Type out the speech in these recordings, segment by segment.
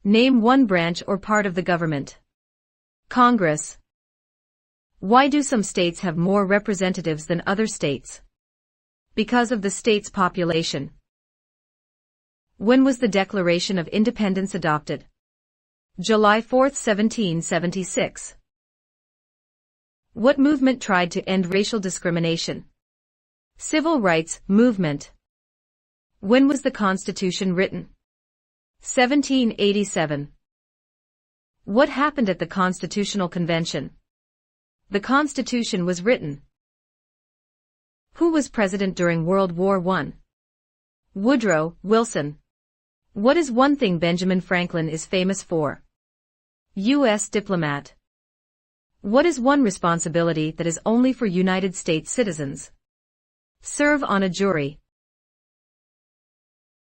Name one branch or part of the government. Congress. Why do some states have more representatives than other states? Because of the state's population. When was the Declaration of Independence adopted? July 4, 1776. What movement tried to end racial discrimination? Civil rights movement. When was the Constitution written? 1787. What happened at the Constitutional Convention? The Constitution was written. Who was president during World War I? Woodrow Wilson. What is one thing Benjamin Franklin is famous for? U.S. diplomat. What is one responsibility that is only for United States citizens? Serve on a jury.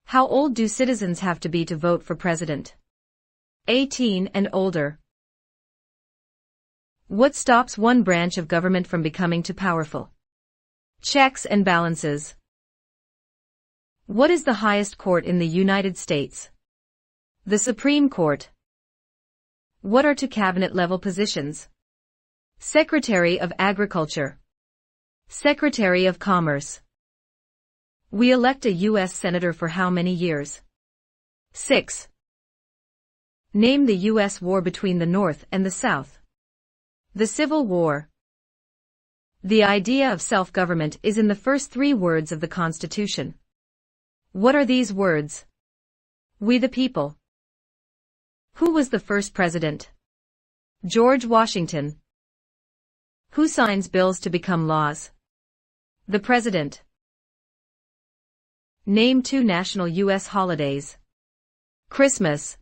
How old do citizens have to be to vote for president? 18 and older. What stops one branch of government from becoming too powerful? Checks and balances. What is the highest court in the United States? The Supreme Court. What are two cabinet-level positions? Secretary of Agriculture. Secretary of Commerce. We elect a U.S. Senator for how many years? 6. Name the U.S. war between the North and the South. The Civil War. The idea of self-government is in the first 3 words of the Constitution. What are these words? We the people. Who was the first president? George Washington. Who signs bills to become laws? The President. Name 2 national U.S. holidays. Christmas.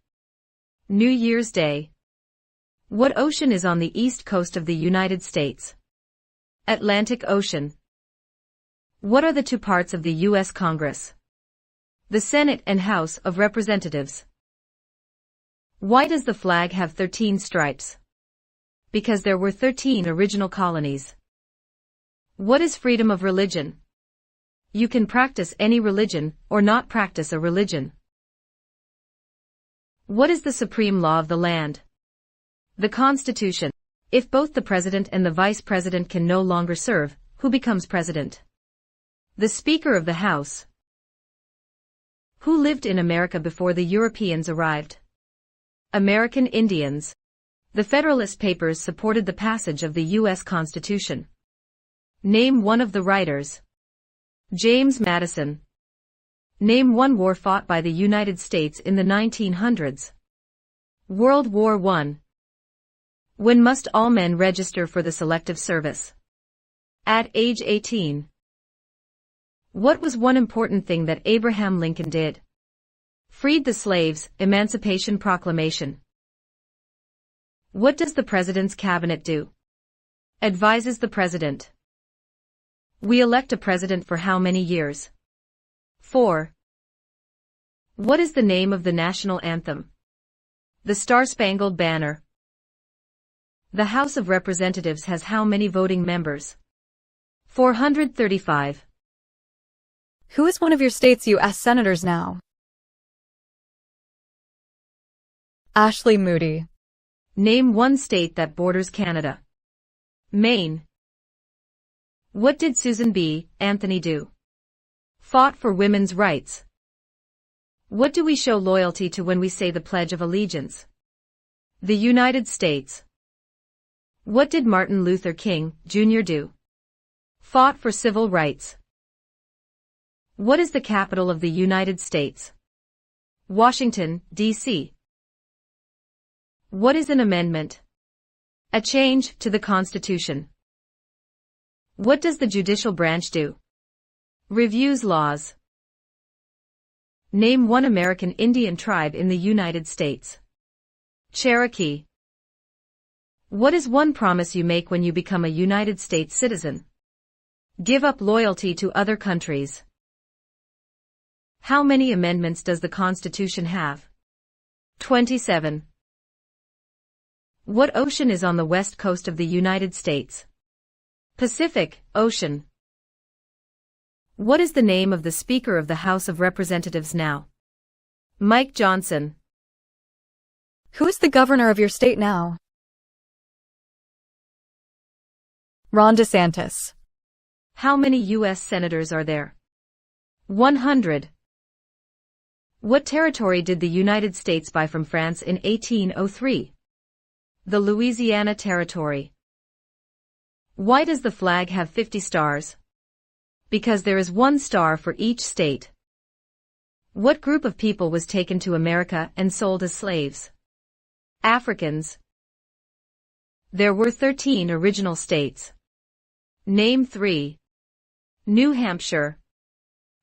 New Year's Day. What ocean is on the east coast of the United States? Atlantic Ocean. What are the 2 parts of the U.S. Congress? The Senate and House of Representatives. Why does the flag have 13 stripes? Because there were 13 original colonies. What is freedom of religion? You can practice any religion or not practice a religion. What is the supreme law of the land? The Constitution. If both the president and the vice president can no longer serve, who becomes president? The Speaker of the House. Who lived in America before the Europeans arrived? American Indians. The Federalist Papers supported the passage of the U.S. Constitution. Name one of the writers. James Madison. Name one war fought by the United States in the 1900s. World War I. When must all men register for the Selective Service? At age 18. What was one important thing that Abraham Lincoln did? Freed the slaves, Emancipation Proclamation. What does the President's Cabinet do? Advises the President. We elect a president for how many years? 4. What is the name of the national anthem? The Star-Spangled Banner. The House of Representatives has how many voting members? 435. Who is one of your state's U.S. senators now? Ashley Moody. Name one state that borders Canada. Maine. What did Susan B. Anthony do? Fought for women's rights. What do we show loyalty to when we say the Pledge of Allegiance? The United States. What did Martin Luther King, Jr. do? Fought for civil rights. What is the capital of the United States? Washington, D.C. What is an amendment? A change to the Constitution. What does the judicial branch do? Reviews laws. Name one American Indian tribe in the United States. Cherokee. What is one promise you make when you become a United States citizen? Give up loyalty to other countries. How many amendments does the Constitution have? 27. What ocean is on the west coast of the United States? Pacific Ocean. What is the name of the Speaker of the House of Representatives now? Mike Johnson. Who is the governor of your state now? Ron DeSantis. How many U.S. senators are there? 100. What territory did the United States buy from France in 1803? The Louisiana Territory. Why does the flag have 50 stars? Because there is one star for each state. What group of people was taken to America and sold as slaves? Africans. There were 13 original states. Name 3. New Hampshire,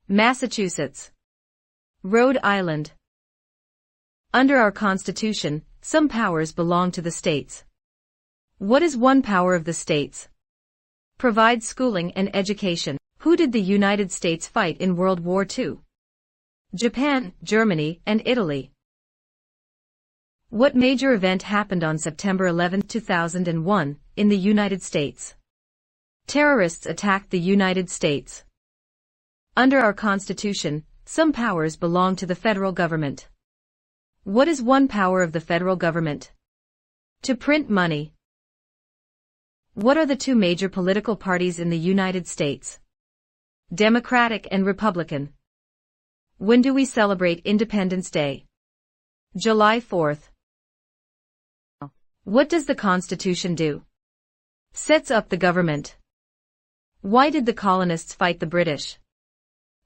Massachusetts, Rhode Island. Under our Constitution, some powers belong to the states. What is one power of the states? Provide schooling and education. Who did the United States fight in World War II? Japan, Germany, and Italy. What major event happened on September 11, 2001, in the United States? Terrorists attacked the United States. Under our Constitution, some powers belong to the federal government. What is one power of the federal government? To print money. What are the two major political parties in the United States? Democratic and Republican. When do we celebrate Independence Day? July 4th. What does the Constitution do? Sets up the government. Why did the colonists fight the British?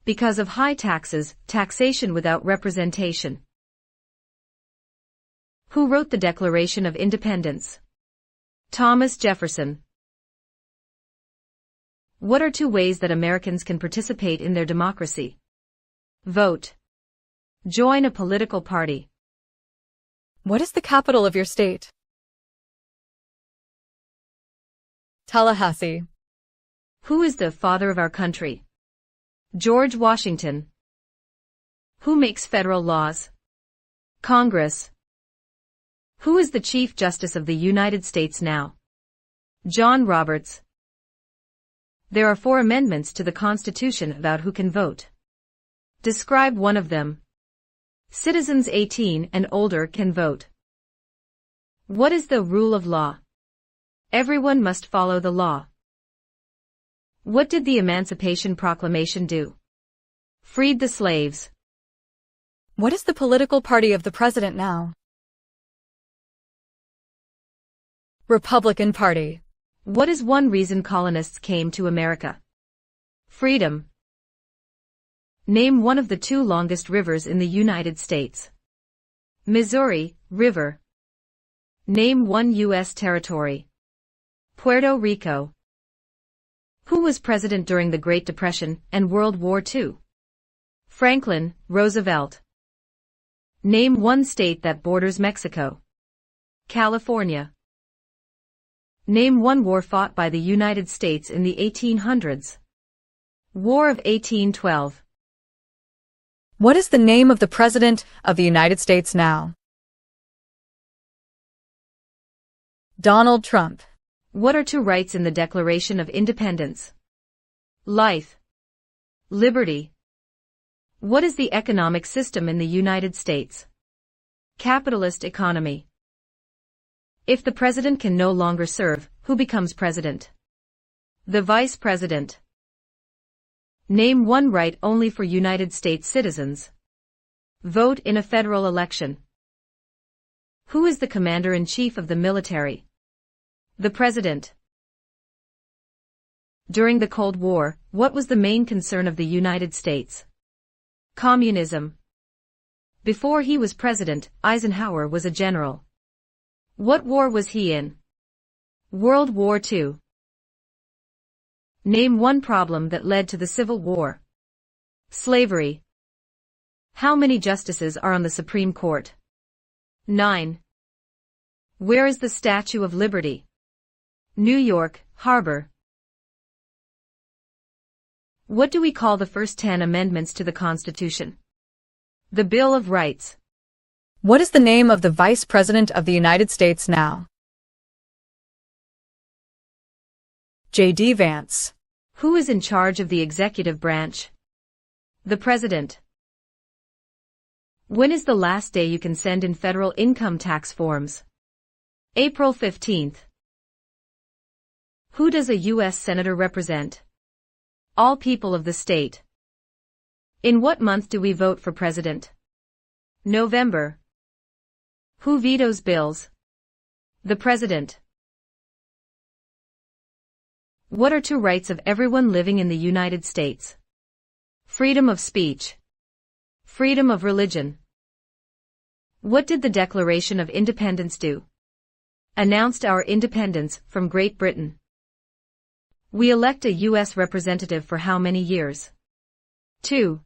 Because of high taxes, taxation without representation. Who wrote the Declaration of Independence? Thomas Jefferson. What are two ways that Americans can participate in their democracy? Vote. Join a political party. What is the capital of your state? Tallahassee. Who is the father of our country? George Washington. Who makes federal laws? Congress. Who is the Chief Justice of the United States now? John Roberts. There are 4 amendments to the Constitution about who can vote. Describe one of them. Citizens 18 and older can vote. What is the rule of law? Everyone must follow the law. What did the Emancipation Proclamation do? Freed the slaves. What is the political party of the president now? Republican Party. What is one reason colonists came to America? Freedom. Name one of the 2 longest rivers in the United States. Missouri River. Name one U.S. territory. Puerto Rico. Who was president during the Great Depression and World War II? Franklin Roosevelt. Name one state that borders Mexico. California. Name one war fought by the United States in the 1800s. War of 1812. What is the name of the President of the United States now? Donald Trump. What are 2 rights in the Declaration of Independence? Life. Liberty. What is the economic system in the United States? Capitalist economy. If the president can no longer serve, who becomes president? The vice president. Name one right only for United States citizens. Vote in a federal election. Who is the commander-in-chief of the military? The president. During the Cold War, what was the main concern of the United States? Communism. Before he was president, Eisenhower was a general. What war was he in? World War II. Name one problem that led to the Civil War. Slavery. How many justices are on the Supreme Court? 9. Where is the Statue of Liberty? New York Harbor. What do we call the first 10 amendments to the Constitution? The Bill of Rights. What is the name of the Vice President of the United States now? J.D. Vance. Who is in charge of the executive branch? The President. When is the last day you can send in federal income tax forms? April 15th. Who does a U.S. Senator represent? All people of the state. In what month do we vote for president? November. Who vetoes bills? The president. What are two rights of everyone living in the United States? Freedom of speech. Freedom of religion. What did the Declaration of Independence do? Announced our independence from Great Britain. We elect a U.S. representative for how many years? 2.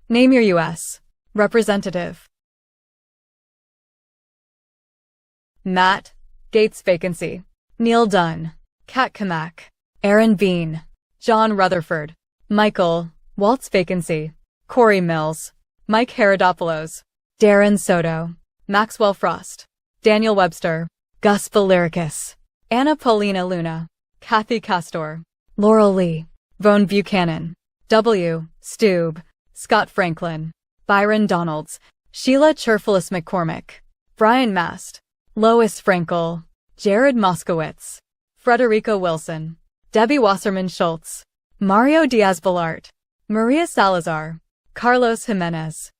Name your U.S. representative. Matt Gaetz vacancy. Neil Dunn, Kat Kamak, Aaron Bean, John Rutherford, Michael Waltz vacancy. Corey Mills, Mike Herodopoulos, Darren Soto, Maxwell Frost, Daniel Webster, Gus Valericus, Anna Paulina Luna, Kathy Castor, Laurel Lee, Vaughn Buchanan, W. Stube, Scott Franklin, Byron Donalds, Sheila Cherfulis McCormick, Brian Mast, Lois Frankel, Jared Moskowitz, Frederica Wilson, Debbie Wasserman Schultz, Mario Diaz-Balart, Maria Salazar, Carlos Jimenez.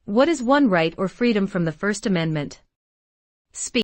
What is one right or freedom from the First Amendment? Speech.